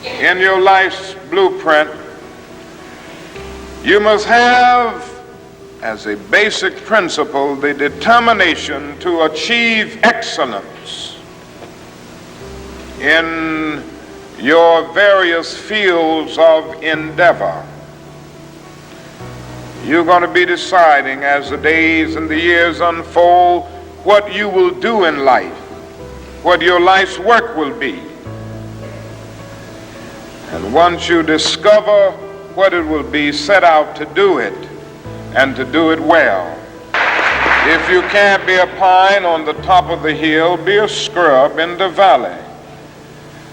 in your life's blueprint, you must have as a basic principle the determination to achieve excellence in your various fields of endeavor. You're going to be deciding as the days and the years unfold what you will do in life, what your life's work will be. And once you discover what it will be, set out to do it and to do it well. If you can't be a pine on the top of the hill, be a scrub in the valley.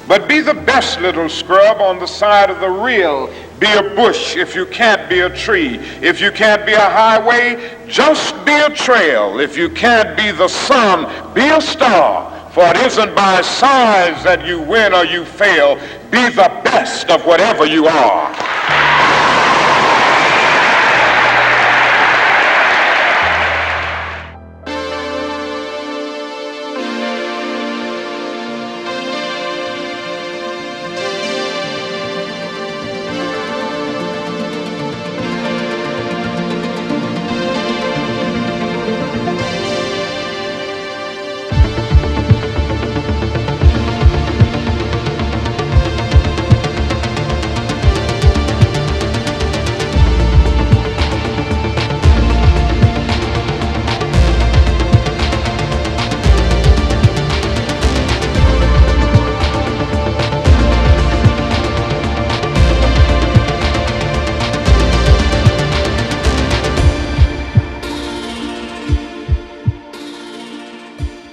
But be the best little scrub on the side of the rill. Be a bush if you can't be a tree. If you can't be a highway, just be a trail. If you can't be the sun, be a star. For it isn't by size that you win or you fail. Be the best of whatever you are.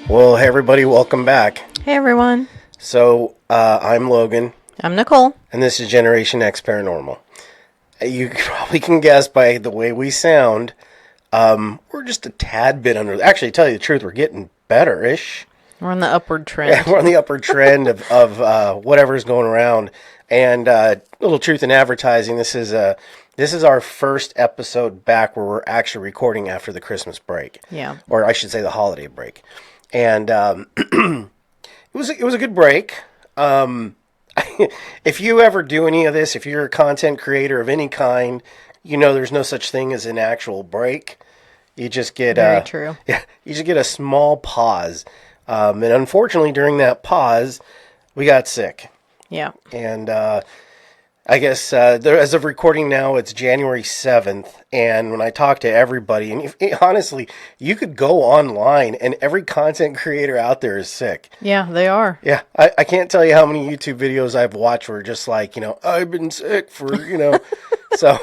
Well, hey everybody, welcome back. Hey everyone. So, I'm Logan. I'm Nicole. And this is Generation X Paranormal. You probably can guess by the way we sound, we're just a tad bit under... Actually, to tell you the truth, we're getting better-ish. We're on the upward trend. Yeah, we're on the upward trend of whatever's going around. And little truth in advertising, this is our first episode back where we're actually recording after the Christmas break. Yeah. Or I should say the holiday break. And it was a good break. If you ever do any of this, if you're a content creator of any kind, you know there's no such thing as an actual break. You just get Very true. Yeah, you just get a small pause. And unfortunately, during that pause, we got sick. Yeah. And I guess as of recording now, it's January 7th. And when I talk to everybody, and honestly, you could go online and every content creator out there is sick. Yeah, they are. Yeah. I can't tell you how many YouTube videos I've watched where just like, I've been sick for, So,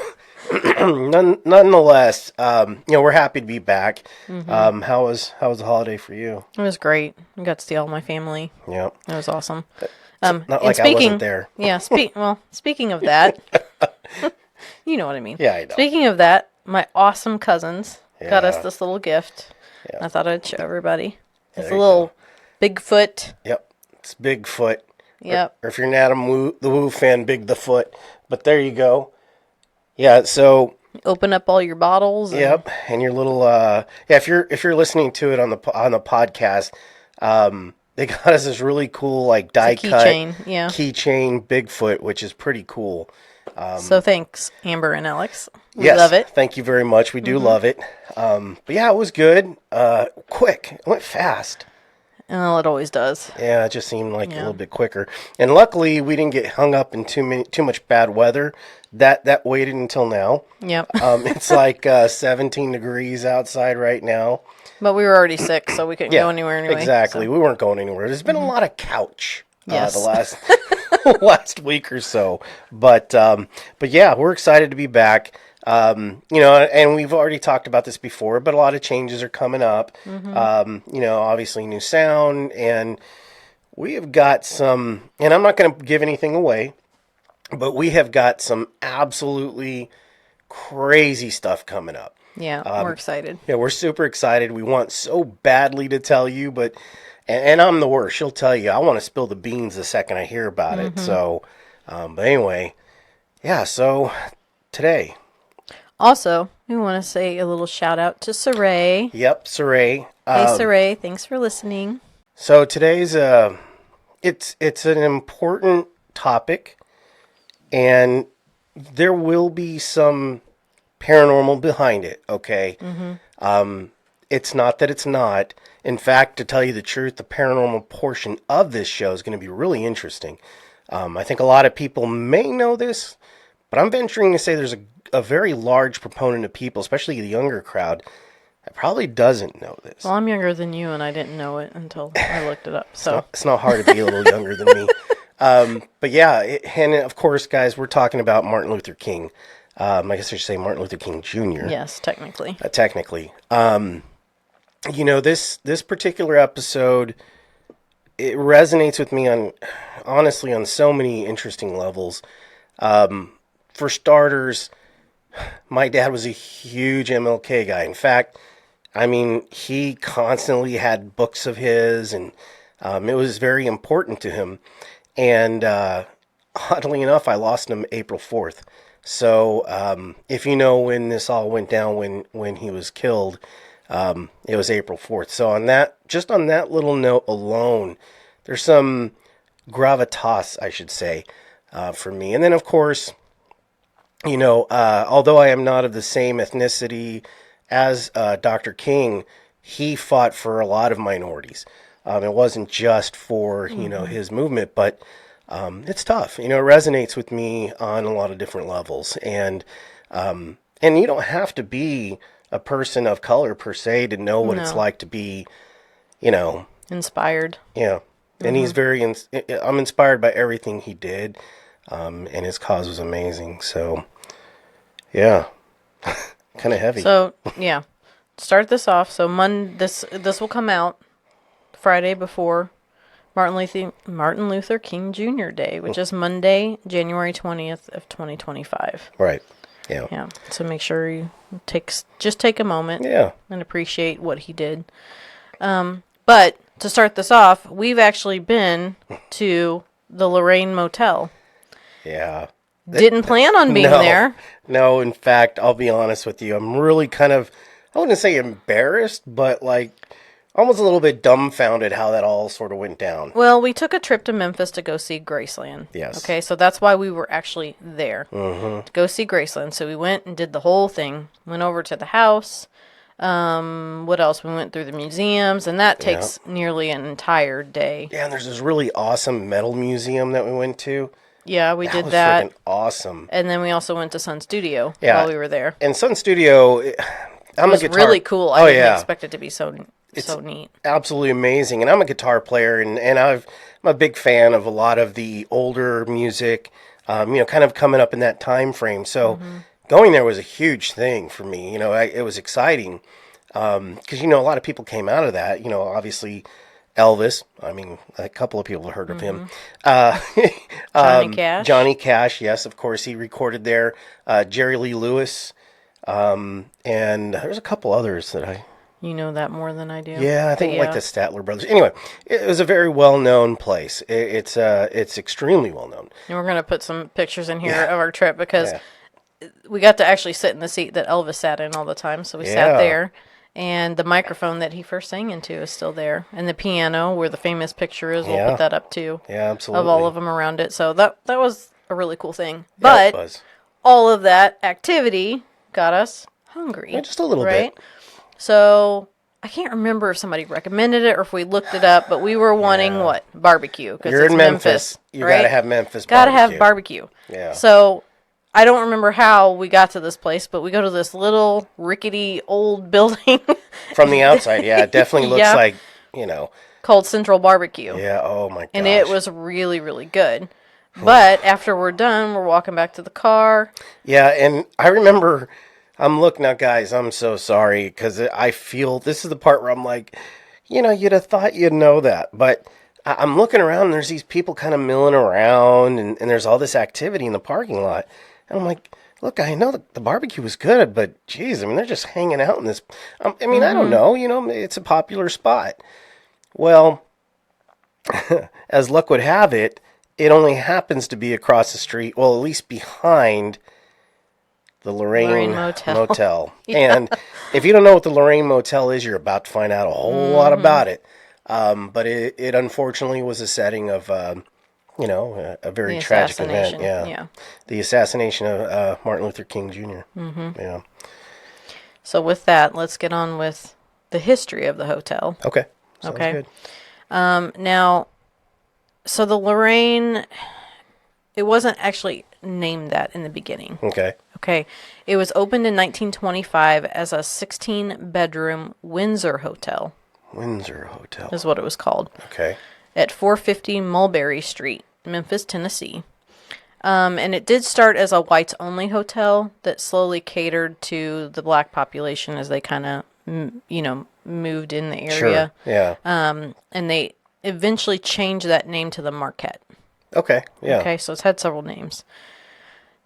nonetheless, we're happy to be back. Mm-hmm. How was the holiday for you? It was great. I got to see all my family. Yeah. It was awesome. Not like I wasn't there. Yeah, speaking of that, you know what I mean. Yeah, I know. Speaking of that, my awesome cousins got us this little gift. Yeah. I thought I'd show everybody. It's a little Bigfoot. Yep, it's Bigfoot. Yep. Or if you're an Adam the Woo fan, Big the Foot. But there you go. Yeah, so... Open up all your bottles. Yep, and your little... if you're listening to it on the podcast... They got us this really cool, like, die-cut keychain Bigfoot, which is pretty cool. So thanks, Amber and Alex. We love it. Thank you very much. We do love it. But yeah, it was good. Quick. It went fast. Well, it always does. Yeah, it just seemed like a little bit quicker. And luckily, we didn't get hung up in too much bad weather. That waited until now. Yep. It's like 17 degrees outside right now. But we were already sick, so we couldn't go anywhere anyway. Exactly. So. We weren't going anywhere. There's been a lot of couch the last week or so. But yeah, we're excited to be back. And we've already talked about this before, but a lot of changes are coming up. Mm-hmm. Obviously new sound, and we have got some, and I'm not going to give anything away, but we have got some absolutely crazy stuff coming up. Yeah, we're excited. Yeah, we're super excited. We want so badly to tell you, but, and I'm the worst. She'll tell you, I want to spill the beans the second I hear about it. So, but anyway, yeah, so today. Also, we want to say a little shout out to Saray. Yep, Saray. Hey, Saray, thanks for listening. So today's, it's an important topic, and there will be some paranormal behind it, okay? It's not that it's not. In fact, to tell you the truth, the paranormal portion of this show is going to be really interesting. I think a lot of people may know this, but I'm venturing to say there's a very large proponent of people, especially the younger crowd, that probably doesn't know this. Well, I'm younger than you, and I didn't know it until I looked it up. So It's not hard to be a little younger than me. But yeah, and of course, guys, we're talking about Martin Luther King. I guess I should say Martin Luther King Jr. yes, technically. Technically. This particular episode, it resonates with me honestly on so many interesting levels. For starters, my dad was a huge MLK guy. In fact, I mean, he constantly had books of his, and it was very important to him. And oddly enough, I lost him April 4th. So if you know when this all went down, when he was killed, it was April 4th. So on that little note alone, there's some gravitas, I should say, for me. And then, of course, although I am not of the same ethnicity as Dr. King, he fought for a lot of minorities. It wasn't just for, his movement, but it's tough. It resonates with me on a lot of different levels. And you don't have to be a person of color per se to know what it's like to be, inspired. Yeah. And he's I'm inspired by everything he did. And his cause was amazing. So, yeah, kind of heavy. So, yeah, start this off. So, this will come out Friday before Martin Luther King Jr. Day, which is Monday, January 20th of 2025. Right. Yeah. Yeah. So make sure you take a moment. Yeah. And appreciate what he did. But to start this off, we've actually been to the Lorraine Motel. Yeah. Didn't plan on being there. No, in fact, I'll be honest with you. I'm really kind of, I wouldn't say embarrassed, but almost a little bit dumbfounded how that all sort of went down. Well, we took a trip to Memphis to go see Graceland. Yes. Okay, so that's why we were actually there. Mm-hmm. To go see Graceland. So we went and did the whole thing. Went over to the house. What else? We went through the museums, and that takes nearly an entire day. Yeah, and there's this really awesome metal museum that we went to. Yeah, we did was that. Freaking awesome. And then we also went to Sun Studio while we were there. And Sun Studio, I'm a guitar. It was really cool. I didn't expect it to be so neat. Absolutely amazing. And I'm a guitar player, and I'm a big fan of a lot of the older music, kind of coming up in that time frame. So going there was a huge thing for me. It was exciting because, a lot of people came out of that. Obviously Elvis. I mean, a couple of people have heard of him. Johnny Cash, yes, of course. He recorded there. Jerry Lee Lewis. And there's a couple others that I... You know that more than I do. Yeah, I think like the Statler Brothers. Anyway, it was a very well-known place. It's extremely well-known. And we're going to put some pictures in here of our trip because we got to actually sit in the seat that Elvis sat in all the time. So we sat there, and the microphone that he first sang into is still there. And the piano where the famous picture is, we'll put that up too. Yeah, absolutely. Of all of them around it. So that was a really cool thing. But it was. All of that activity got us hungry. Yeah, just a little bit. Right? So I can't remember if somebody recommended it or if we looked it up, but we were wanting what? Barbecue. You're in Memphis. You got to have Memphis barbecue. Got to have barbecue. Yeah. So I don't remember how we got to this place, but we go to this little rickety old building. From the outside, yeah. It definitely looks like, called Central Barbecue. Yeah, oh my gosh. And it was really, really good. But after we're done, we're walking back to the car. Yeah, and I remember... now, guys, I'm so sorry, because I feel this is the part where I'm like, you'd have thought you'd know that. But I'm looking around, and there's these people kind of milling around, and there's all this activity in the parking lot. And I'm like, look, I know the barbecue was good, but, geez, I mean, they're just hanging out in this. I don't know, it's a popular spot. Well, as luck would have it, it only happens to be across the street, well, at least behind the Lorraine Motel. And if you don't know what the Lorraine Motel is, you're about to find out a whole lot about it. But it unfortunately was a setting of, you know, a very The tragic event. assassination, Yeah. yeah. The assassination of Martin Luther King Jr. Mm-hmm. Yeah. So with that, let's get on with the history of the hotel. Okay. Sounds Okay. good. Now, so the Lorraine, it wasn't actually named that in the beginning. Okay. Okay. It was opened in 1925 as a 16-bedroom Windsor hotel, Windsor Hotel. is what it was called, Okay. at 450 Mulberry Street, Memphis, Tennessee. And it did start as a whites-only hotel that slowly catered to the black population as they kind of, moved in the area. Sure. Yeah. And they eventually changed that name to the Marquette. Okay. Yeah. Okay, so it's had several names.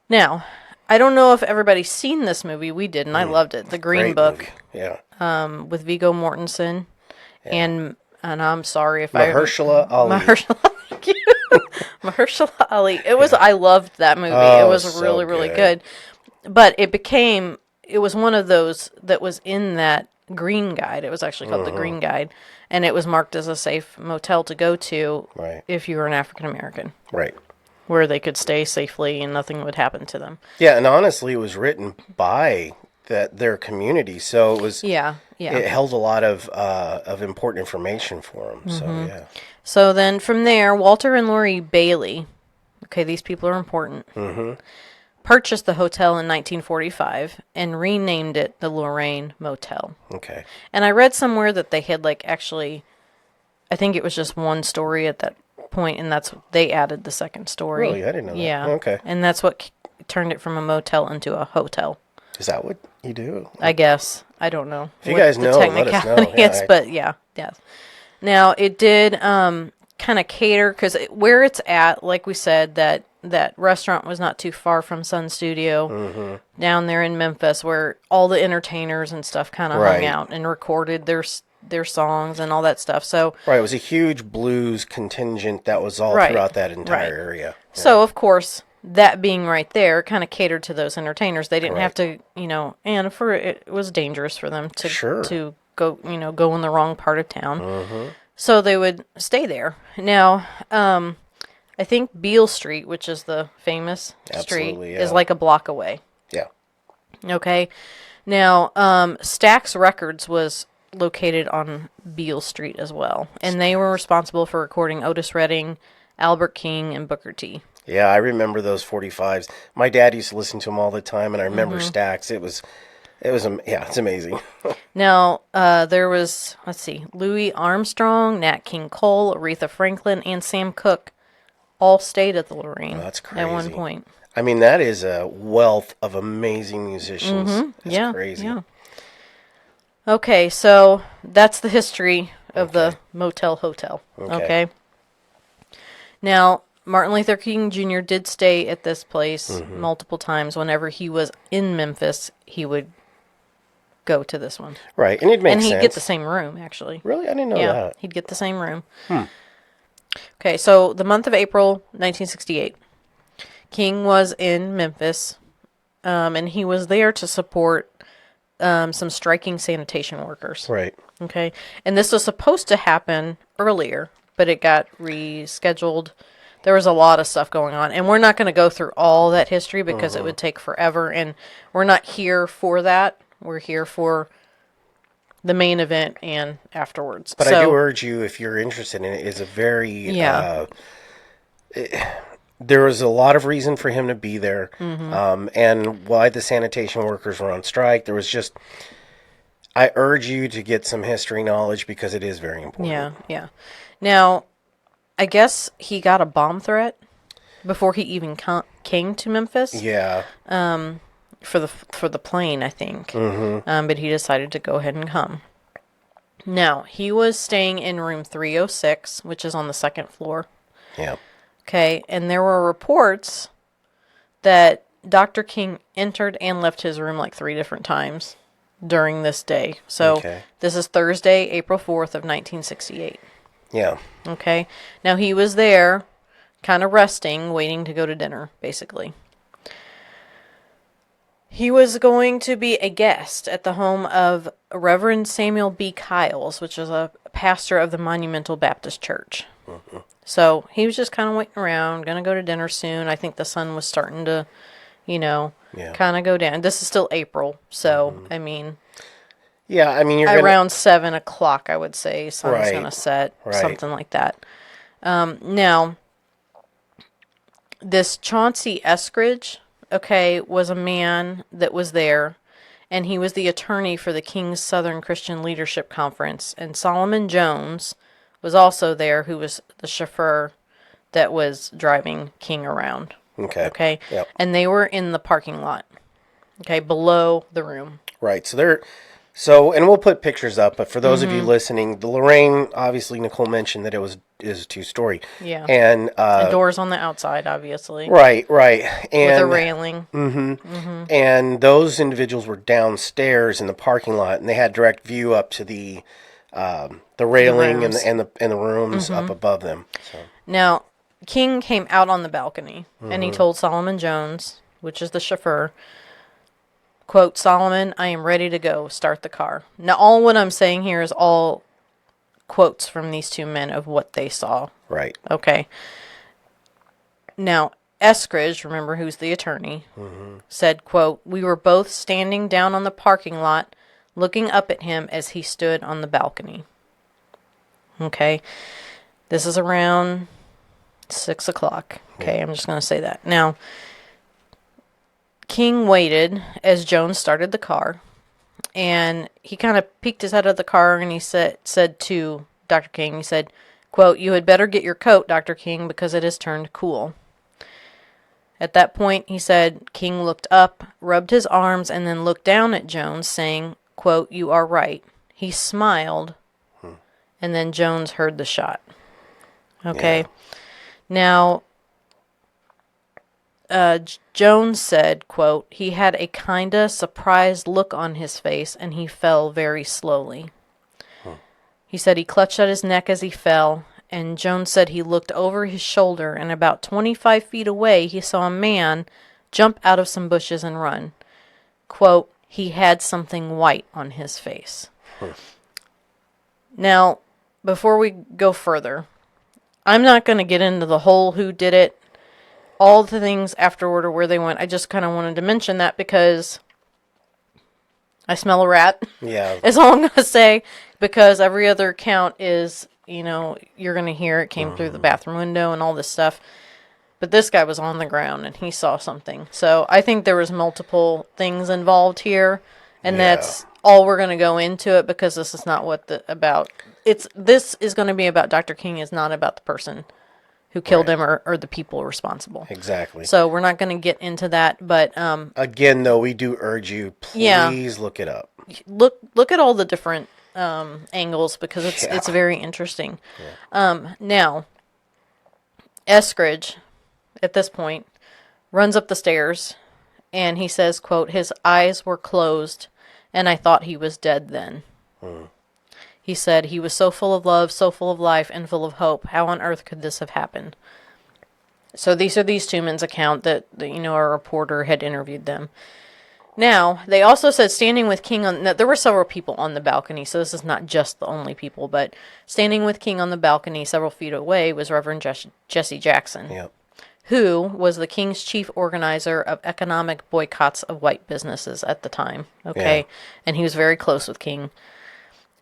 Now, I don't know if everybody's seen this movie. We did, and I loved it. The Green Great Book movie. Yeah. with Viggo Mortensen. And I'm sorry if Mahershala Ali. Thank you. Mahershala Ali. It was. I loved that movie. Oh, it was so really, really good. good. But it was one of those that was in that Green Guide. It was actually called the Green Guide, and it was marked as a safe motel to go to Right. if you were an African American, Right. where they could stay safely and nothing would happen to them. Yeah, and honestly, it was written by their community, so it was. Yeah, yeah. It held a lot of important information for them. So yeah. So then from there, Walter and Lori Bailey, okay, these people are important, purchased the hotel in 1945 and renamed it the Lorraine Motel. Okay. And I read somewhere that they had I think it was just one story at that point, and they added the second story. Really, I didn't know that. Yeah. Okay. And that's what turned it from a motel into a hotel. Is that what you do? I guess. I don't know. If you what guys the know, let us know. technicality Yeah, is, but yeah. Now, it did kind of cater, because where it's at, like we said, that restaurant was not too far from Sun Studio down there in Memphis, where all the entertainers and stuff kind of hung Right. out and recorded their songs and all that stuff. So, Right, it was a huge blues contingent that was all Right, throughout that entire right. area. So of course, that being right there kind of catered to those entertainers. They didn't have to, and it was dangerous for them to Sure. to go, go in the wrong part of town. So they would stay there. Now, I think Beale Street, which is the famous street, Absolutely, is yeah. like a block away. Yeah. Okay. Now, Stax Records was located on Beale Street as well, and they were responsible for recording Otis Redding, Albert King, and Booker T. Yeah, I remember those 45s. My dad used to listen to them all the time, and I remember Mm-hmm. Stax. It's amazing. Now, there was, let's see, Louis Armstrong, Nat King Cole, Aretha Franklin, and Sam Cooke all stayed at the Lorraine That's at one crazy. point. I mean, that is a wealth of amazing musicians. That's Yeah, crazy. yeah. Okay, so that's the history of the Motel Hotel. Okay. Now, Martin Luther King Jr. did stay at this place multiple times. Whenever he was in Memphis, he would go to this one. Right, and it makes And he'd sense. get the same room, actually. Really? I didn't know Yeah, that. he'd get the same room. Okay, so the month of April, 1968, King was in Memphis, and he was there to support some striking sanitation workers. Right. Okay, and this was supposed to happen earlier, but it got rescheduled. There was a lot of stuff going on, and we're not going to go through all that history because it would take forever, and we're not here for that. We're here for the main event and afterwards. But I do urge you, if you're interested in it, it's a very... Yeah. There was a lot of reason for him to be there, Mm-hmm. and why the sanitation workers were on strike. There was just... I urge you to get some history knowledge because it is very important. Yeah, yeah. Now, I guess he got a bomb threat before he even came to Memphis. Yeah. For the plane, I think. But he decided to go ahead and come. Now, he was staying in room 306, which is on the second floor. Yeah. Okay, and there were reports that Dr. King entered and left his room like 3 different times during this day. So, This is Thursday, April 4th of 1968. Yeah. Okay, now he was there kind of resting, waiting to go to dinner, basically. He was going to be a guest at the home of Reverend Samuel B. Kiles, which is a pastor of the Monumental Baptist Church. So he was just kind of waiting around, going to go to dinner soon. I think the sun was starting to, kind of go down. This is still April, so, I mean... Yeah, I mean, around 7 o'clock, I would say, sun's going to set, right. something like that. Now, this Chauncey Eskridge, was a man that was there, and he was the attorney for the King's Southern Christian Leadership Conference. And Solomon Jones was also there, who was the chauffeur that was driving King around. Okay. Yep. And they were in the parking lot, below the room. Right. And we'll put pictures up, but for those of you listening, the Lorraine, obviously Nicole mentioned that is a 2-story. Yeah. And doors on the outside, obviously. Right. And with a railing. And those individuals were downstairs in the parking lot, and they had direct view up to the railing and the rooms up above them. So. Now, King came out on the balcony, and he told Solomon Jones, which is the chauffeur, quote, "Solomon, I am ready to go. Start the car." Now, all what I'm saying here is all quotes from these two men of what they saw. Right. Okay. Now, Eskridge, remember who's the attorney, said, quote, "We were both standing down on the parking lot looking up at him as he stood on the balcony." Okay. This is around 6 o'clock. Okay, I'm just going to say that. Now, King waited as Jones started the car, and he kind of peeked his head out of the car, and he said to Dr. King, he said, quote, "You had better get your coat, Dr. King, because it has turned cool." At that point, he said, King looked up, rubbed his arms, and then looked down at Jones, saying, quote, "You are right." He smiled, and then Jones heard the shot. Okay. Yeah. Now, Jones said, quote, "He had a kinda surprised look on his face, and he fell very slowly." He said he clutched at his neck as he fell, and Jones said he looked over his shoulder, and about 25 feet away, he saw a man jump out of some bushes and run. Quote, "He had something white on his face." Now, before we go further, I'm not going to get into the whole who did it, all the things afterward or where they went. I just kind of wanted to mention that because I smell a rat. Yeah. Is all I'm going to say, because every other account is, you're going to hear it came through the bathroom window and all this stuff. But this guy was on the ground and he saw something. So I think there was multiple things involved here, and that's all we're going to go into it, because this is not what this is going to be about. Dr. King is not about the person who killed him or the people responsible. Exactly. So we're not going to get into that, but again, though, we do urge you, please look it up. Look at all the different angles, because it's very interesting. Yeah. Now, Eskridge, at this point, runs up the stairs, and he says, quote, "His eyes were closed, and I thought he was dead then." He said he was so full of love, so full of life, and full of hope. How on earth could this have happened? So these are these two men's account that a reporter had interviewed them. Now, they also said standing with King there were several people on the balcony, so this is not just the only people, but standing with King on the balcony several feet away was Reverend Jesse Jackson, who was the King's chief organizer of economic boycotts of white businesses at the time. Okay. Yeah. And he was very close with King.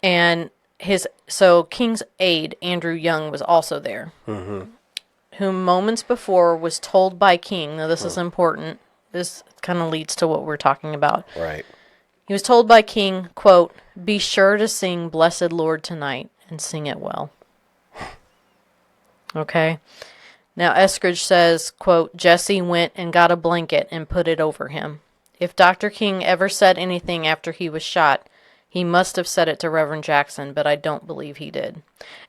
And King's aide, Andrew Young, was also there, who moments before was told by King, now this is important, this kind of leads to what we're talking about. Right. He was told by King, quote, "Be sure to sing Blessed Lord tonight, and sing it well." Okay. Now, Eskridge says, quote, "Jesse went and got a blanket and put it over him. If Dr. King ever said anything after he was shot, he must have said it to Reverend Jackson, but I don't believe he did."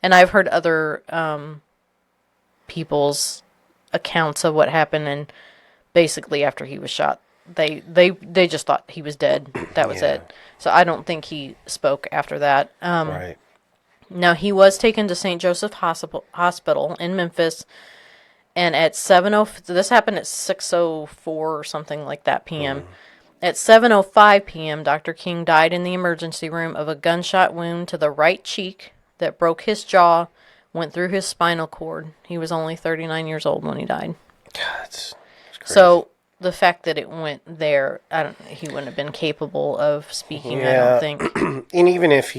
And I've heard other people's accounts of what happened, and basically after he was shot, they just thought he was dead. That was it. So I don't think he spoke after that. Right. Now, he was taken to St. Joseph Hospital in Memphis, and at this happened at 6:04 or something like that p.m. At 7:05 p.m., Dr. King died in the emergency room of a gunshot wound to the right cheek that broke his jaw, went through his spinal cord. He was only 39 years old when he died. God, it's crazy. So the fact that it went there, he wouldn't have been capable of speaking, I don't think. And even if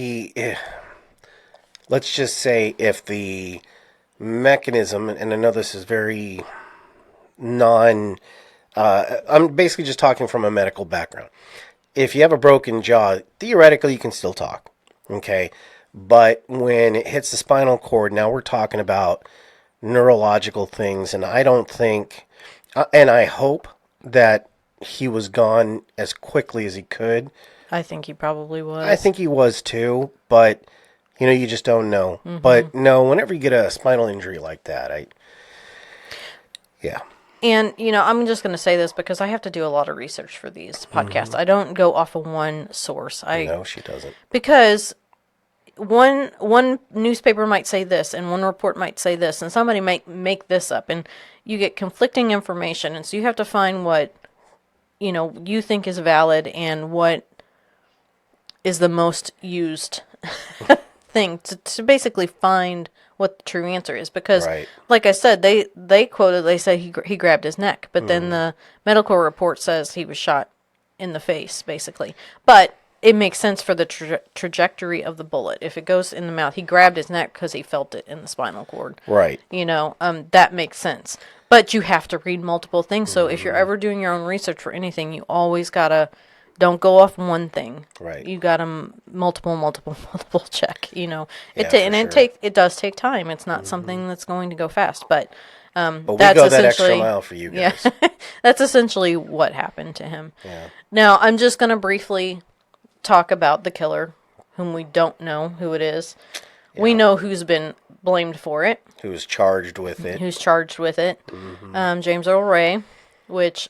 let's just say if the mechanism, and I know this is very I'm basically just talking from a medical background. If you have a broken jaw, theoretically you can still talk, okay? But when it hits the spinal cord, now we're talking about neurological things, and I don't think, and I hope that he was gone as quickly as he could. I think he probably was. I think he was too, but, you just don't know. Mm-hmm. But no, whenever you get a spinal injury like that, yeah. And, I'm just going to say this because I have to do a lot of research for these podcasts. Mm-hmm. I don't go off of one source. No, she doesn't. Because one newspaper might say this, and one report might say this, and somebody might make this up, and you get conflicting information. And so you have to find what, you think is valid and what is the most used thing to basically find what the true answer is, because like I said, they quoted, they say he grabbed his neck, but then the medical report says he was shot in the face, basically. But it makes sense for the trajectory of the bullet. If it goes in the mouth, he grabbed his neck because he felt it in the spinal cord. Right. That makes sense. But you have to read multiple things. So if you're ever doing your own research for anything, you always gotta, don't go off one thing. Right. You gotta multiple check. It does take time. It's not something that's going to go fast. But we that's go that extra mile for you guys. Yeah, that's essentially what happened to him. Yeah. Now I'm just gonna briefly talk about the killer, whom we don't know who it is. Yeah. We know who's been blamed for it. Who's charged with it. Mm-hmm. James Earl Ray, which,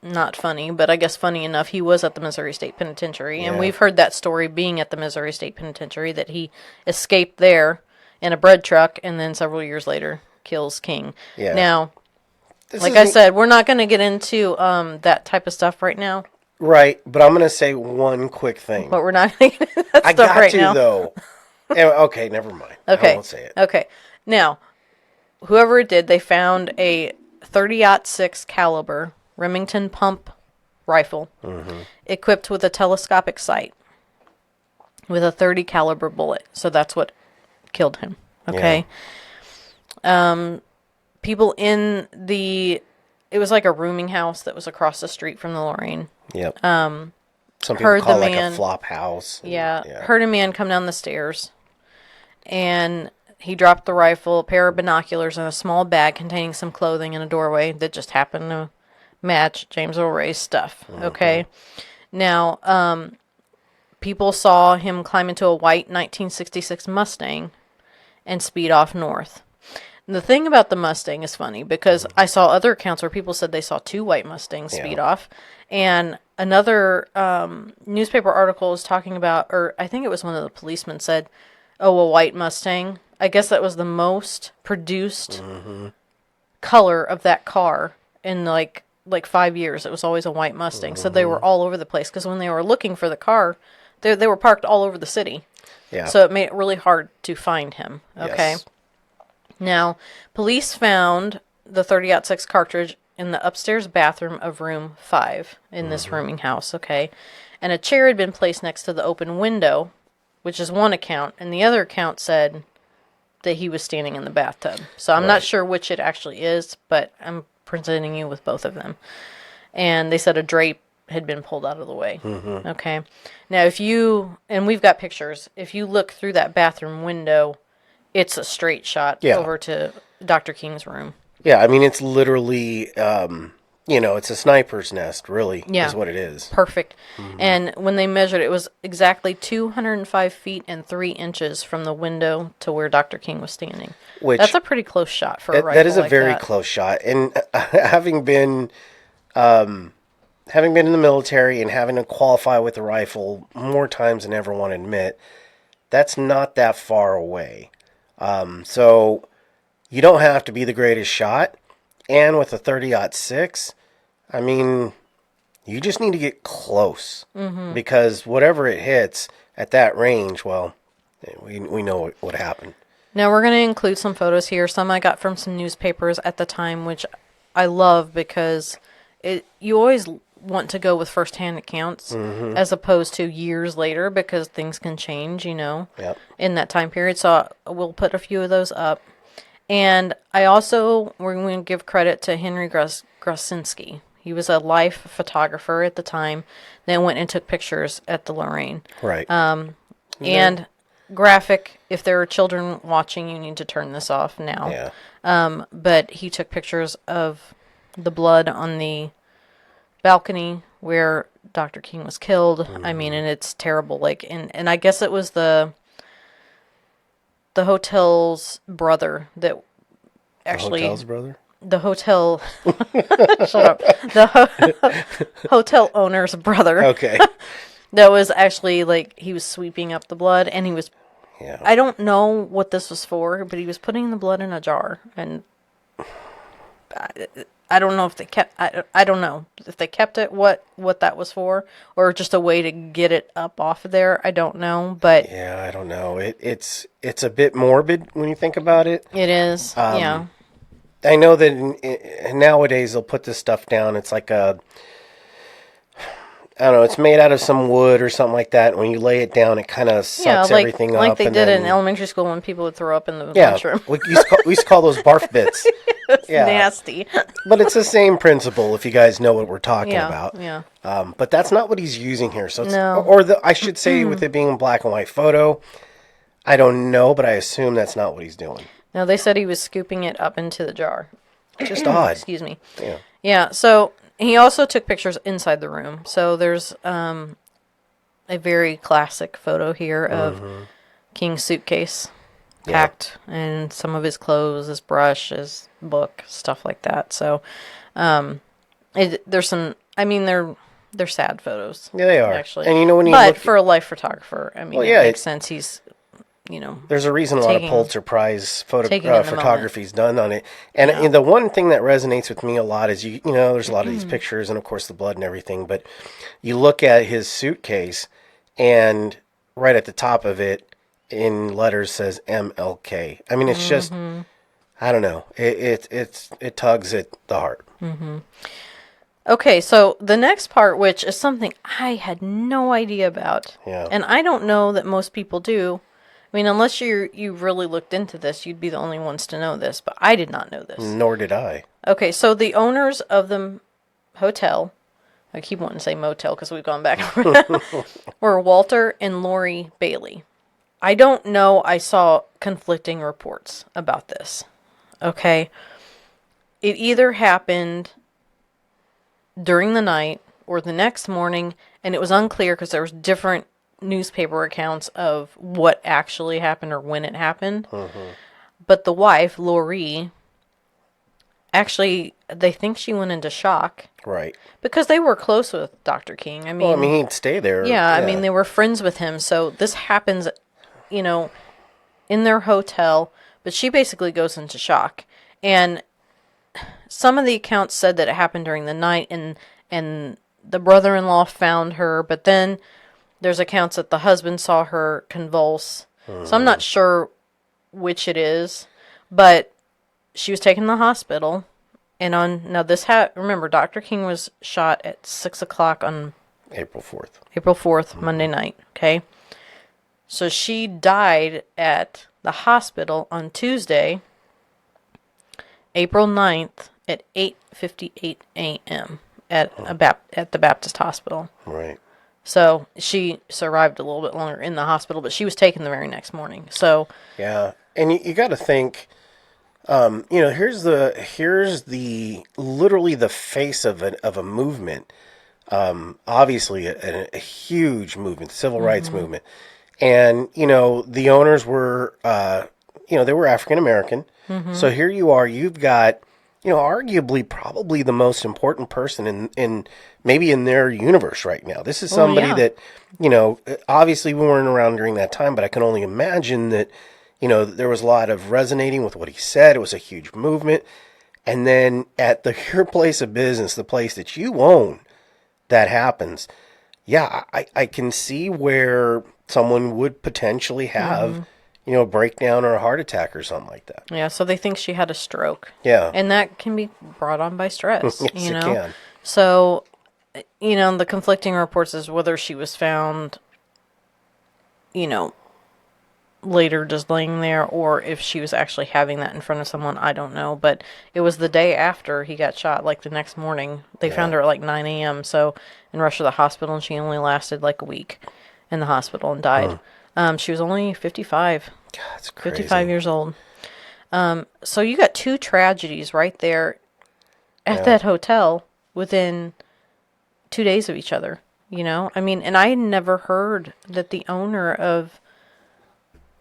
not funny, but I guess funny enough, he was at the Missouri State Penitentiary. Yeah. And we've heard that story being at the Missouri State Penitentiary, that he escaped there in a bread truck and then several years later kills King. Yeah. Now, like I said, we're not going to get into that type of stuff right now. Right, but I'm going to say one quick thing. But we're not going to get into that stuff right now. Though. Okay, never mind. Okay. I won't say it. Okay. Now, whoever it did, they found a .30-06 caliber Remington pump rifle equipped with a telescopic sight with a .30 caliber bullet. So that's what killed him. Okay. Yeah. People in it was like a rooming house that was across the street from the Lorraine. Yep. Some people call it like a flop house. Yeah. Heard a man come down the stairs, and he dropped the rifle, a pair of binoculars, and a small bag containing some clothing in a doorway that just happened to match James Earl Ray's stuff. Okay. Now, people saw him climb into a white 1966 Mustang and speed off north. The thing about the Mustang is funny because I saw other accounts where people said they saw two white Mustangs speed off. And another newspaper article was talking about, or I think it was one of the policemen said, a white Mustang. I guess that was the most produced color of that car in like 5 years. It was always a white Mustang. So they were all over the place because when they were looking for the car, they were parked all over the city. Yeah. So it made it really hard to find him. Okay. Yes. Now, police found the .30-06 cartridge in the upstairs bathroom of room 5 in this rooming house, okay? And a chair had been placed next to the open window, which is one account, and the other account said that he was standing in the bathtub. So I'm not sure which it actually is, but I'm presenting you with both of them. And they said a drape had been pulled out of the way, okay? Now, and we've got pictures, if you look through that bathroom window, it's a straight shot over to Dr. King's room. Yeah, I mean, it's literally, it's a sniper's nest, really, is what it is. Perfect. And when they measured, it was exactly 205 feet and 3 inches from the window to where Dr. King was standing. That's a pretty close shot for a rifle. That is a very close shot. And having been in the military and having to qualify with a rifle more times than ever want to admit, that's not that far away. So you don't have to be the greatest shot. And with a .30-06, I mean, you just need to get close. Because whatever it hits at that range, well, we know what happened. Now we're going to include some photos here. Some I got from some newspapers at the time, which I love because you always want to go with firsthand accounts as opposed to years later because things can change, Yep. in that time period. So we'll put a few of those up. And we're going to give credit to Henry Grasinski. He was a life photographer at the time. Then went and took pictures at the Lorraine. Right. And graphic, if there are children watching, you need to turn this off now. Yeah. But he took pictures of the blood on the balcony where Dr. King was killed. I mean, and it's terrible. Like, and I guess it was the hotel's brother that actually... The hotel's brother? The hotel... Shut up. The hotel owner's brother. Okay. That was actually, like, he was sweeping up the blood, and he was... Yeah. I don't know what this was for, but he was putting the blood in a jar, and I don't know if they kept... I don't know if they kept it, what that was for, or just a way to get it up off of there. I don't know, but... Yeah, I don't know. It's a bit morbid when you think about it. It is, yeah. I know that nowadays they'll put this stuff down. It's like I don't know, it's made out of some wood or something like that. And when you lay it down, it kind of sucks everything up. Like they did in elementary school when people would throw up in the lunchroom. we used to call those barf bits. It's nasty. But it's the same principle if you guys know what we're talking about. Yeah. But that's not what he's using here. So it's, No. I should say with it being a black and white photo, I don't know, but I assume that's not what he's doing. No, they said he was scooping it up into the jar. Just odd. Excuse me. Yeah. Yeah, so he also took pictures inside the room. So there's a very classic photo here of King's suitcase packed and some of his clothes, his brush, his book, stuff like that. So there's some, I mean, they're sad photos. Yeah, they are. Actually. And when you but look for a life photographer, I mean, it makes sense. He's, there's a reason a lot of Pulitzer Prize photography is done on it. And the one thing that resonates with me a lot is, there's a lot of these pictures and, of course, the blood and everything. But you look at his suitcase and right at the top of it in letters says MLK. I mean, it's just, I don't know. It tugs at the heart. Mm-hmm. Okay, so the next part, which is something I had no idea about. Yeah. And I don't know that most people do. I mean, unless you really looked into this, you'd be the only ones to know this, but I did not know this. Nor did I. Okay, so the owners of the hotel, I keep wanting to say motel because we've gone back, were Walter and Lori Bailey. I don't know, I saw conflicting reports about this. Okay? It either happened during the night or the next morning, and it was unclear because there was different newspaper accounts of what actually happened or when it happened. But the wife, Lori, actually, they think she went into shock. Right. Because they were close with Dr. King. I mean, he'd stay there. Yeah, I mean, they were friends with him. So this happens, in their hotel. But she basically goes into shock. And some of the accounts said that it happened during the night and the brother-in-law found her. But then there's accounts that the husband saw her convulse. So I'm not sure which it is. But she was taken to the hospital. And remember, Dr. King was shot at 6 o'clock on April 4th. April 4th, Monday night. Okay. So she died at the hospital on Tuesday, April 9th at 8:58 a.m. at the Baptist Hospital. Right. So she survived a little bit longer in the hospital, but she was taken the very next morning. So yeah, and you got to think, here's the literally the face of a movement. Obviously a huge movement, the civil rights movement, and the owners were they were African American. So here you are, you've got arguably probably the most important person in maybe in their universe right now. This is somebody that, obviously we weren't around during that time, but I can only imagine that, there was a lot of resonating with what he said. It was a huge movement. And then at your place of business, the place that you own, that happens. Yeah, I can see where someone would potentially have, a breakdown or a heart attack or something like that. Yeah, so they think she had a stroke. Yeah. And that can be brought on by stress, Yes, you it know? can. So, the conflicting reports is whether she was found, later just laying there or if she was actually having that in front of someone, I don't know. But it was the day after he got shot, like the next morning. They found her at like 9 a.m. So, and rushed to the hospital, and she only lasted like a week in the hospital and died. She was only 55. God, that's crazy. 55 years old. So you got two tragedies right there at that hotel within 2 days of each other, I mean, and I had never heard that the owner of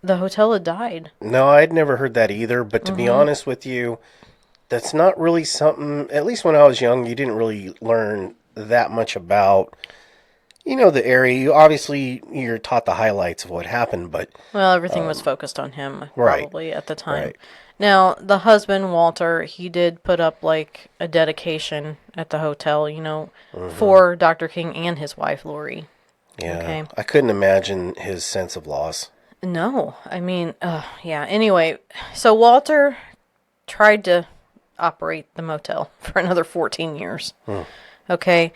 the hotel had died. No, I'd never heard that either, but to be honest with you, that's not really something, at least when I was young, you didn't really learn that much about, the area. You're taught the highlights of what happened, but... Well, everything was focused on him, probably, at the time. Right. Now, the husband, Walter, he did put up, like, a dedication at the hotel, for Dr. King and his wife, Lori. Yeah, Okay. I couldn't imagine his sense of loss. No, I mean, yeah. Anyway, so Walter tried to operate the motel for another 14 years. Okay,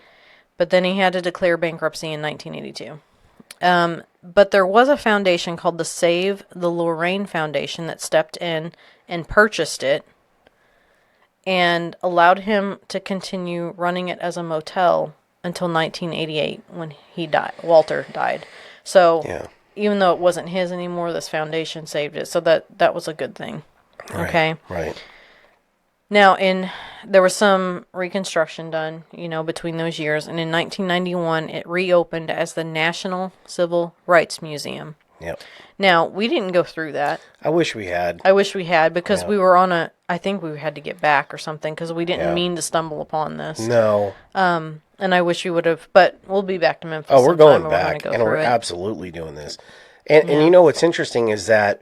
but then he had to declare bankruptcy in 1982. But there was a foundation called the Save the Lorraine Foundation that stepped in and purchased it and allowed him to continue running it as a motel until 1988 when he died. Walter died. So even though it wasn't his anymore, this foundation saved it. So that was a good thing. Okay. Right. Now, there was some reconstruction done, between those years, and in 1991, it reopened as the National Civil Rights Museum. Yep. Now, we didn't go through that. I wish we had. I wish we had, because we were I think we had to get back or something, because we didn't mean to stumble upon this. No. And I wish we would have, but we'll be back to Memphis. Oh, we're going back, we're gonna and we're through it. absolutely doing this. And what's interesting is that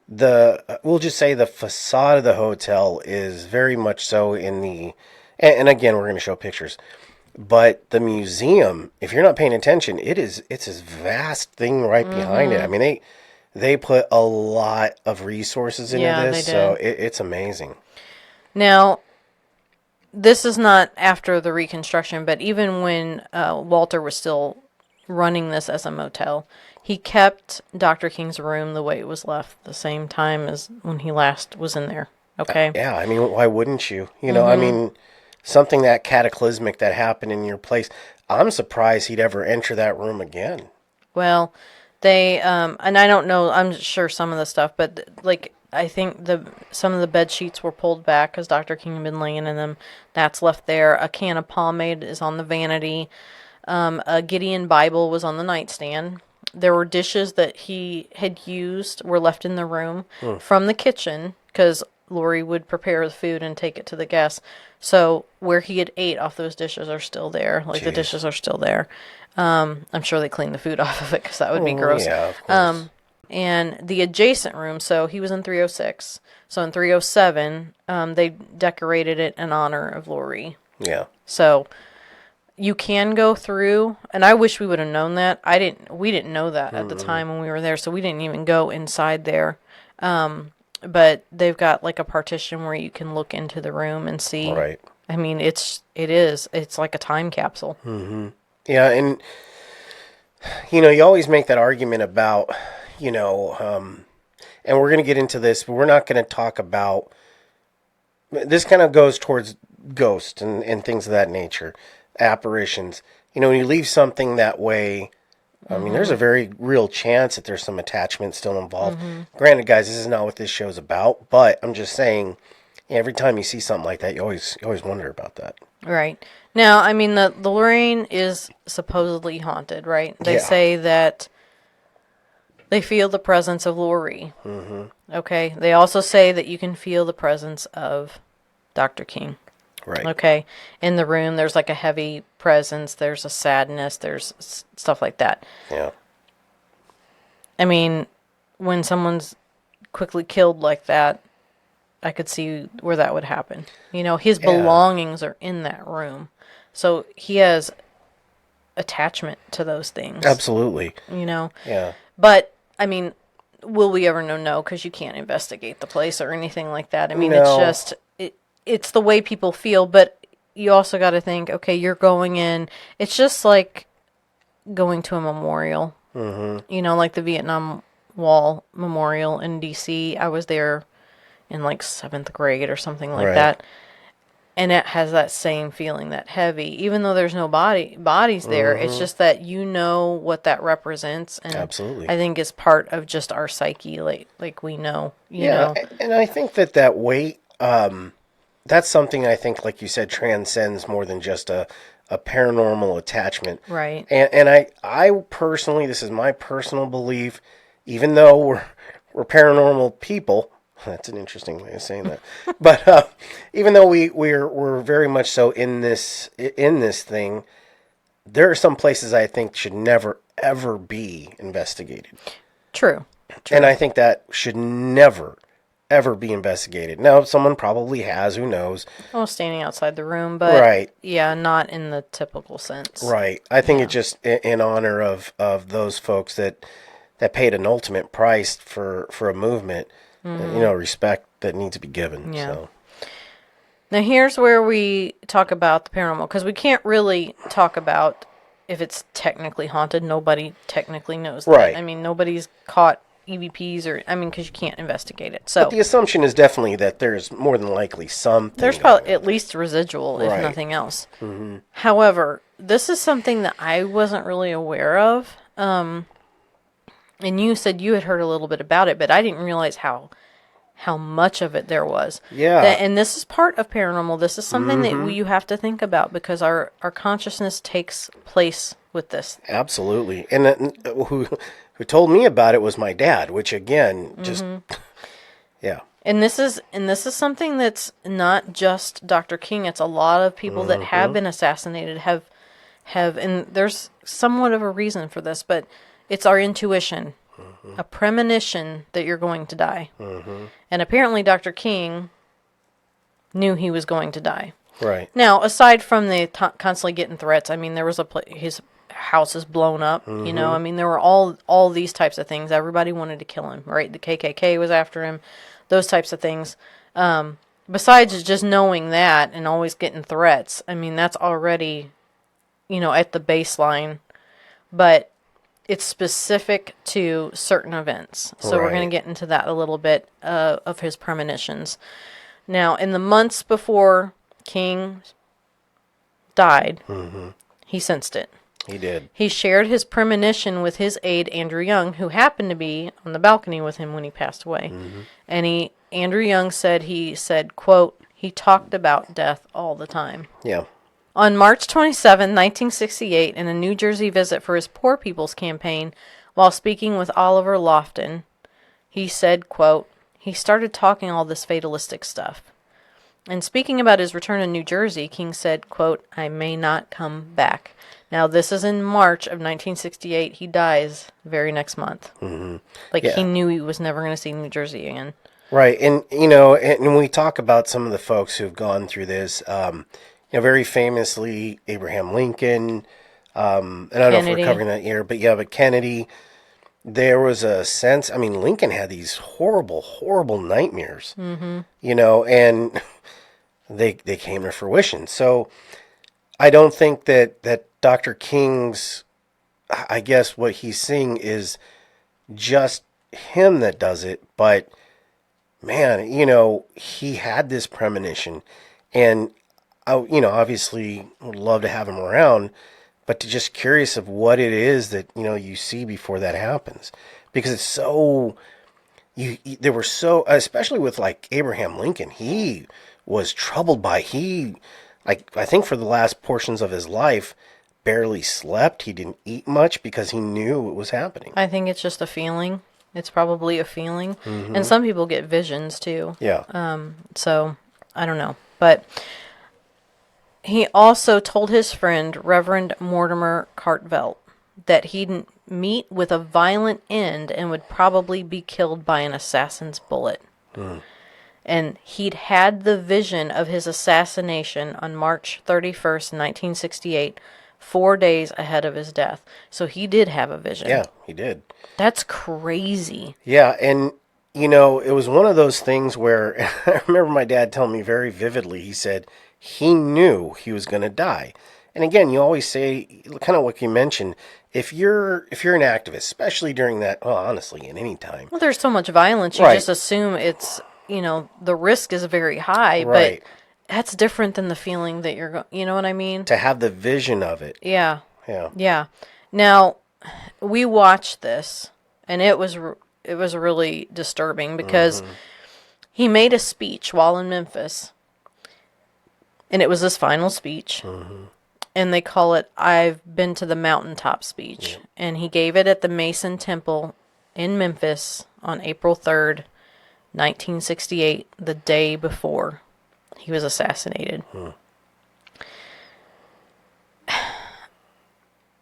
we'll just say the facade of the hotel is very much so in the, and again, we're going to show pictures, but the museum, if you're not paying attention, it's this vast thing right behind it. I mean, they put a lot of resources into this, so it's amazing. Now, this is not after the reconstruction, but even when Walter was still running this as a motel, he kept Dr. King's room the way it was left, the same time as when he last was in there. Okay? Yeah, I mean, why wouldn't you? I mean, something that cataclysmic that happened in your place, I'm surprised he'd ever enter that room again. Well, they, and I don't know, I'm sure some of the stuff, but, like, I think some of the bed sheets were pulled back because Dr. King had been laying in them. That's left there. A can of pomade is on the vanity. A Gideon Bible was on the nightstand. There were dishes that he had used were left in the room from the kitchen because Lori would prepare the food and take it to the guests. So where he had ate off those dishes are still there. Like, the dishes are still there. I'm sure they cleaned the food off of it because that would be gross. Yeah, of course. And the adjacent room, so he was in 306. So in 307, they decorated it in honor of Lori. Yeah. So you can go through, and I wish we would have known that. We didn't know that at the time when we were there, so we didn't even go inside there. But they've got like a partition where you can look into the room and see. Right. I mean, it's like a time capsule. Mm-hmm. Yeah, and you always make that argument about, and we're going to get into this, but we're not going to talk about. This kind of goes towards ghosts and things of that nature. Apparitions. When you leave something that way, I mean, there's a very real chance that there's some attachment still involved. Granted, guys, this is not what this show's about, but I'm just saying, every time you see something like that, you always wonder about that. Right. Now, I mean, the Lorraine is supposedly haunted, right? They say that they feel the presence of Lori. Okay. They also say that you can feel the presence of Dr. King. Right. Okay. In the room, there's like a heavy presence. There's a sadness. There's stuff like that. Yeah. I mean, when someone's quickly killed like that, I could see where that would happen. His belongings are in that room. So he has attachment to those things. Absolutely. Yeah. Yeah. But, I mean, will we ever know? No, because you can't investigate the place or anything like that. I mean, No. it's just it's the way people feel, but you also got to think, okay, you're going in. It's just like going to a memorial. Mm-hmm. You know, like the Vietnam Wall Memorial in D.C. I was there in like 7th grade or something like that. And it has that same feeling, that heavy. Even though there's no bodies there, it's just that you know what that represents. And Absolutely. I think it's part of just our psyche, like we know, you know. And I think that weight, that's something I think, like you said, transcends more than just a paranormal attachment. Right. And I personally, this is my personal belief, even though we're paranormal people. That's an interesting way of saying that. But even though we're very much so in this thing, there are some places I think should never ever be investigated. True. And I think that should never ever be investigated. Now, someone probably has, who knows? Well, standing outside the room, but right. Yeah, not in the typical sense. Right. I think it's just in honor of those folks that paid an ultimate price for a movement. Respect that needs to be given. Yeah. So. Now, here's where we talk about the paranormal, because we can't really talk about if it's technically haunted. Nobody technically knows that. Right. I mean, nobody's caught EVPs because you can't investigate it. So but the assumption is definitely that there's more than likely something. There's probably at least residual, if nothing else. Mm-hmm. However, this is something that I wasn't really aware of. And you said you had heard a little bit about it, but I didn't realize how much of it there was. Yeah. And this is part of paranormal. This is something that you have to think about, because our consciousness takes place with this. Absolutely. And who told me about it was my dad, which again, just, yeah. And this is something that's not just Dr. King. It's a lot of people that have been assassinated have, and there's somewhat of a reason for this, but it's our intuition, a premonition that you're going to die. And apparently Dr. King knew he was going to die. Right. Now, aside from the constantly getting threats, I mean, there was his house is blown up, you know, I mean, there were all these types of things. Everybody wanted to kill him, right? The KKK was after him, those types of things. Besides just knowing that and always getting threats, I mean, that's already, at the baseline. But it's specific to certain events. So we're going to get into that a little bit of his premonitions. Now, in the months before King died, he sensed it. He did. He shared his premonition with his aide, Andrew Young, who happened to be on the balcony with him when he passed away. And Andrew Young said, quote, he talked about death all the time. Yeah. On March 27, 1968, in a New Jersey visit for his Poor People's campaign, while speaking with Oliver Lofton, he said, quote, he started talking all this fatalistic stuff. And speaking about his return to New Jersey, King said, quote, I may not come back. Now, this is in March of 1968. He dies very next month. He knew he was never going to see New Jersey again. Right. And, and we talk about some of the folks who've gone through this, very famously, Abraham Lincoln, and I don't know if we're covering that year, but Kennedy, there was a sense, I mean, Lincoln had these horrible, horrible nightmares, and they came to fruition. So I don't think that Dr. King's, I guess what he's seeing is just him that does it, but man, he had this premonition, and obviously would love to have him around, but to just curious of what it is that, you see before that happens. Because it's so, there were so, especially with like Abraham Lincoln, he was troubled by, I think for the last portions of his life, barely slept. He didn't eat much because he knew it was happening. I think it's just a feeling. It's probably a feeling. And some people get visions too. Yeah. So I don't know, but he also told his friend, Reverend Mortimer Cartvelt, that he'd meet with a violent end and would probably be killed by an assassin's bullet. And he'd had the vision of his assassination on March 31st, 1968, 4 days ahead of his death. So he did have a vision. Yeah, he did. That's crazy. Yeah, and you know, it was one of those things where I remember my dad telling me very vividly. He said he knew he was going to die. And again, you always say, kind of what you mentioned, if you're an activist, especially during that, well, honestly, in any time. Well, there's so much violence, you just assume it's, the risk is very high, but that's different than the feeling that you're, you know what I mean? To have the vision of it. Yeah. Yeah. Yeah. Now, we watched this, and it was really disturbing because he made a speech while in Memphis, and it was his final speech. And they call it "I've Been to the Mountaintop" speech. And he gave it at the Mason Temple in Memphis on April 3rd, 1968, the day before he was assassinated.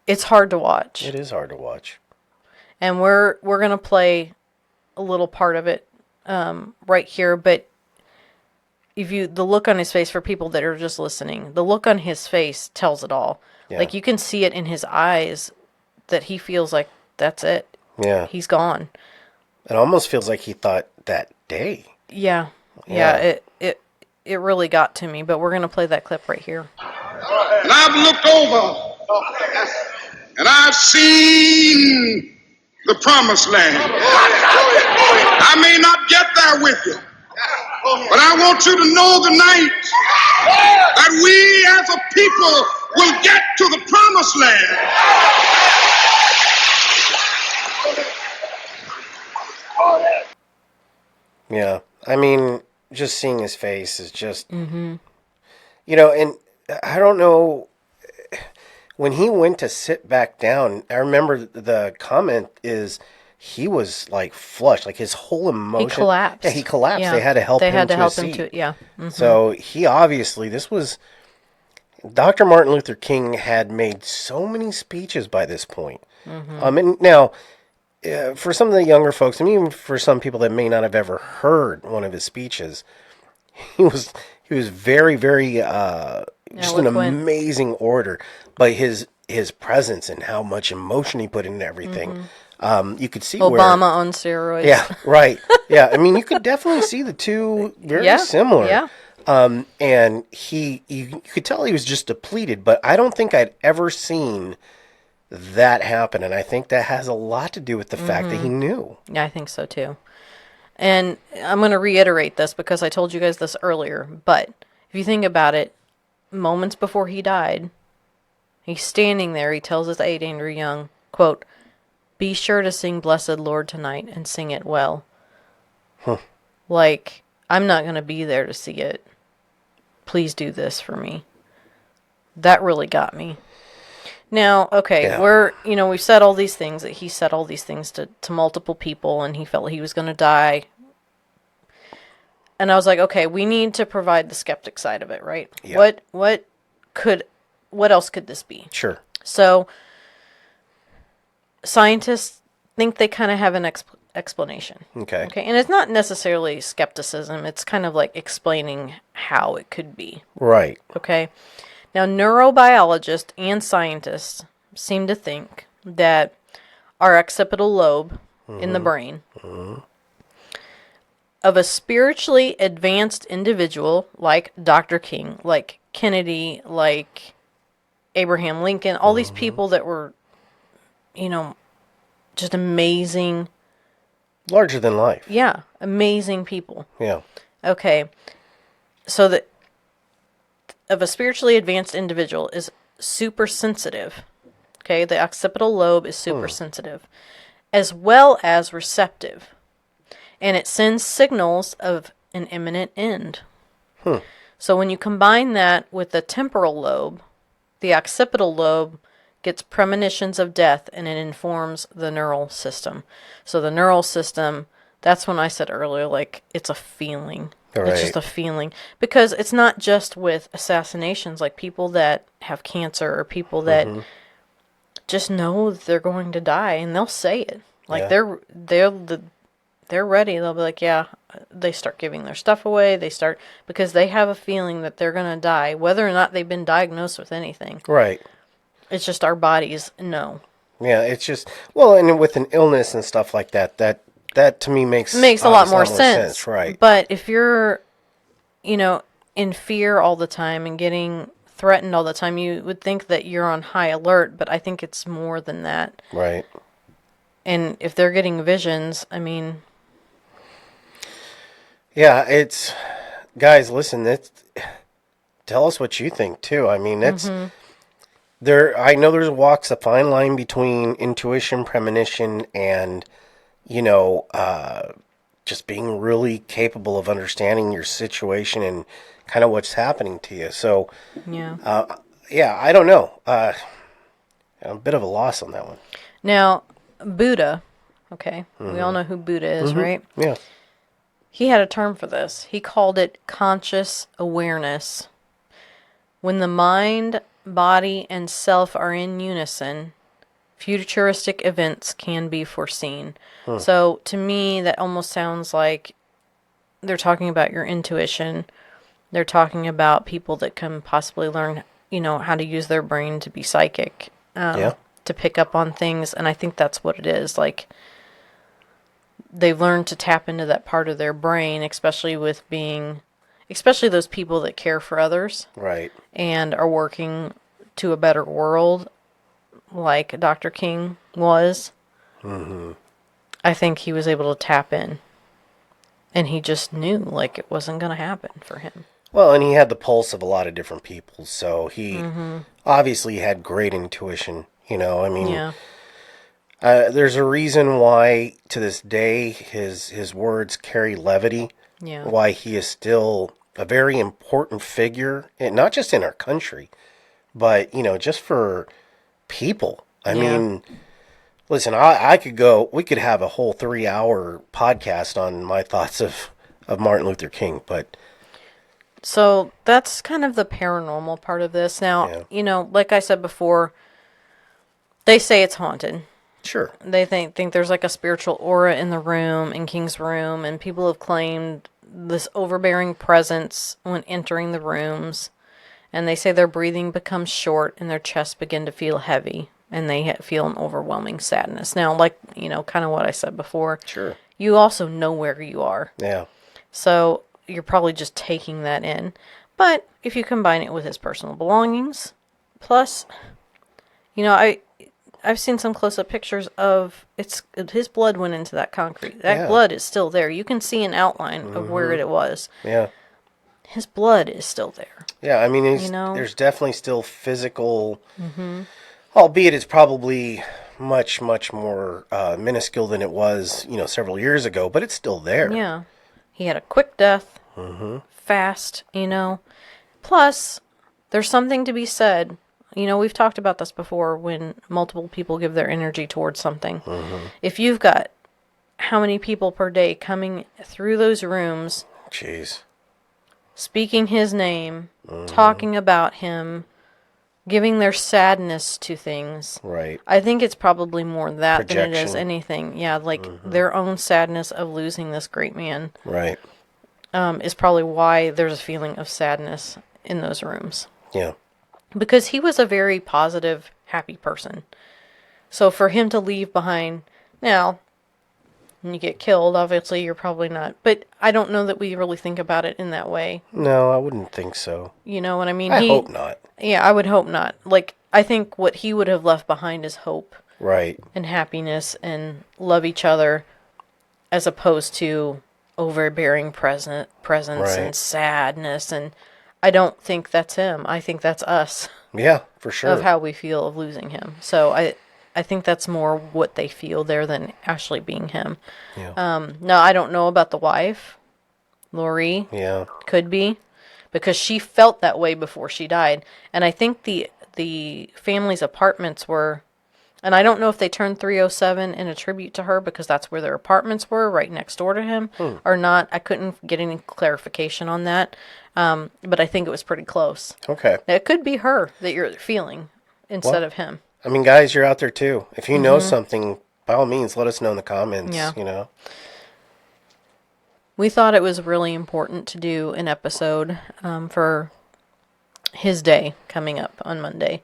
It's hard to watch. It is hard to watch. And we're going to play a little part of it right here, but the look on his face, for people that are just listening, the look on his face tells it all. Yeah. Like, you can see it in his eyes that he feels like that's it. Yeah. He's gone. It almost feels like he thought that day. Yeah. It really got to me, but we're going to play that clip right here. And I've looked over and I've seen the promised land. I may not get there with you, but I want you to know tonight that we as a people will get to the promised land. Yeah. I mean, just seeing his face is just, and I don't know, when he went to sit back down, I remember the comment is he was like flushed, like his whole emotion. He collapsed. Yeah, he collapsed. Yeah. They had to help him to his seat. Yeah. So he obviously, Dr. Martin Luther King had made so many speeches by this point. And now, for some of the younger folks, and even for some people that may not have ever heard one of his speeches, he was very, very just an amazing orator. But his presence and how much emotion he put into everything, you could see Obama on steroids. Yeah, right. Yeah, I mean, you could definitely see the two very similar. Yeah. And you could tell he was just depleted, but I don't think I'd ever seen that happen, and I think that has a lot to do with the fact that he knew. Yeah, I think so too. And I'm going to reiterate this because I told you guys this earlier, but if you think about it, moments before he died, he's standing there, he tells his aide, Andrew Young, quote, "Be sure to sing Blessed Lord tonight and sing it well." Like, I'm not going to be there to see it. Please do this for me. That really got me. Now, okay, we've said all these things, that he said all these things to multiple people, and he felt he was going to die. And I was like, okay, we need to provide the skeptic side of it, right? Yeah. What else could this be? Sure. So, scientists think they kind of have an explanation. Okay. And it's not necessarily skepticism. It's kind of like explaining how it could be. Right. Okay. Now, neurobiologists and scientists seem to think that our occipital lobe in the brain of a spiritually advanced individual like Dr. King, like Kennedy, like Abraham Lincoln, all these people that were, just amazing. Larger than life. Yeah, amazing people. Yeah. Okay. So that of a spiritually advanced individual is super sensitive. Okay, the occipital lobe is super sensitive, as well as receptive. And it sends signals of an imminent end. So when you combine that with the temporal lobe, the occipital lobe gets premonitions of death, and it informs the neural system. So the neural system, that's when I said earlier, like, it's a feeling. Right. It's just a feeling. Because it's not just with assassinations, like people that have cancer or people that just know that they're going to die, and they'll say it. Like, they're ready. They'll be like, yeah, they start giving their stuff away. Because they have a feeling that they're going to die, whether or not they've been diagnosed with anything. Right. It's just our bodies know. Yeah, it's just, well, and with an illness and stuff like that, that to me makes a lot more sense. Right. But if you're, in fear all the time and getting threatened all the time, you would think that you're on high alert, but I think it's more than that. Right. And if they're getting visions, I mean... Yeah, it's... Guys, listen, tell us what you think, too. I mean, it's... I know walks a fine line between intuition, premonition, and, just being really capable of understanding your situation and kind of what's happening to you. So, I don't know. I'm a bit of a loss on that one. Now, Buddha, okay, we all know who Buddha is, right? Yeah. He had a term for this. He called it conscious awareness. When the mind, body, and self are in unison, futuristic events can be foreseen. So, to me, that almost sounds like they're talking about your intuition. They're talking about people that can possibly learn, how to use their brain to be psychic, to pick up on things. And I think that's what it is. Like, they've learned to tap into that part of their brain, especially those people that care for others. Right. And are working to a better world, like Dr. King was. Mm-hmm. I think he was able to tap in. And he just knew, like, it wasn't going to happen for him. Well, and he had the pulse of a lot of different people, so he obviously had great intuition, I mean... Yeah. There's a reason why, to this day, his words carry levity. Yeah. Why he is still a very important figure, and not just in our country, but, just for people. I mean, listen, we could have a whole 3-hour podcast on my thoughts of Martin Luther King, but... So, that's kind of the paranormal part of this. Now, like I said before, they say it's haunted. Sure. They think there's like a spiritual aura in the room, in King's room, and people have claimed this overbearing presence when entering the rooms. And they say their breathing becomes short and their chests begin to feel heavy, and they feel an overwhelming sadness. Now, like, kind of what I said before. Sure. You also know where you are. Yeah. So you're probably just taking that in. But if you combine it with his personal belongings, plus, I've seen some close-up pictures of his blood went into that concrete. That blood is still there. You can see an outline of where it was. Yeah. His blood is still there. Yeah, I mean, there's definitely still physical, albeit it's probably much, much more minuscule than it was, several years ago, but it's still there. Yeah. He had a quick death, fast, Plus, there's something to be said. We've talked about this before when multiple people give their energy towards something. If you've got how many people per day coming through those rooms, jeez, speaking his name, talking about him, giving their sadness to things. Right. I think it's probably more that Projection. than it is anything. Yeah, like their own sadness of losing this great man. Right. Is probably why there's a feeling of sadness in those rooms. Yeah. Because he was a very positive, happy person. So for him to leave behind... Now, when you get killed, obviously you're probably not... But I don't know that we really think about it in that way. No, I wouldn't think so. You know what I mean? I hope not. Yeah, I would hope not. Like, I think what he would have left behind is hope. Right. And happiness and love each other, as opposed to overbearing presence and sadness. And I don't think that's him. I think that's us. Yeah, for sure. Of how we feel of losing him. So I think that's more what they feel there than actually being him. Yeah. Now, I don't know about the wife, Lori. Yeah. Could be. Because she felt that way before she died. And I think the family's apartments were... And I don't know if they turned 307 in a tribute to her because that's where their apartments were, right next door to him, or not. I couldn't get any clarification on that. But I think it was pretty close. Okay. It could be her that you're feeling instead of him. I mean, guys, you're out there too. If you know something, by all means, let us know in the comments. Yeah. We thought it was really important to do an episode for his day coming up on Monday.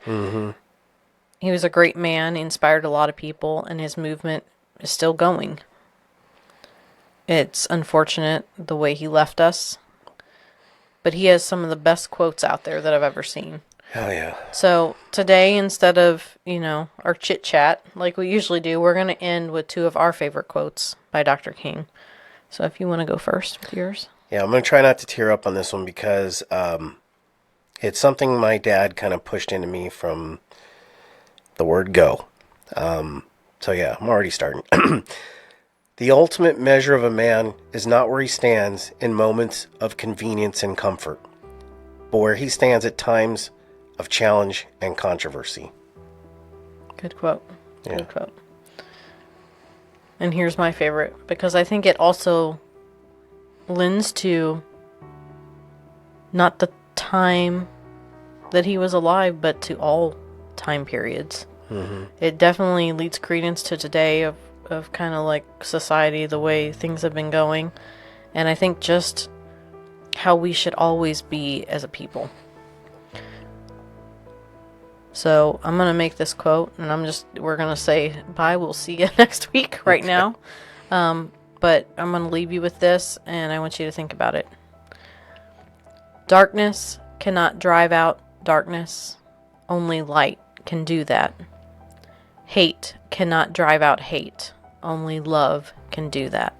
He was a great man, he inspired a lot of people, and his movement is still going. It's unfortunate the way he left us, but he has some of the best quotes out there that I've ever seen. Hell yeah. So today, instead of, our chit chat like we usually do, we're going to end with 2 of our favorite quotes by Dr. King. So if you want to go first with yours. Yeah, I'm going to try not to tear up on this one because it's something my dad kind of pushed into me from the word go. So yeah, I'm already starting. The ultimate measure of a man is not where he stands in moments of convenience and comfort, but where he stands at times of challenge and controversy. Good quote. Yeah. Good quote. And here's my favorite, because I think it also lends to not the time that he was alive, but to all time periods. Mm-hmm. It definitely leads credence to today of kind of like society, the way things have been going. And I think just how we should always be as a people. So I'm going to make this quote, and we're going to say bye. We'll see you next week right now. But I'm going to leave you with this, and I want you to think about it. Darkness cannot drive out darkness. Only light can do that. Hate cannot drive out hate. Only love can do that.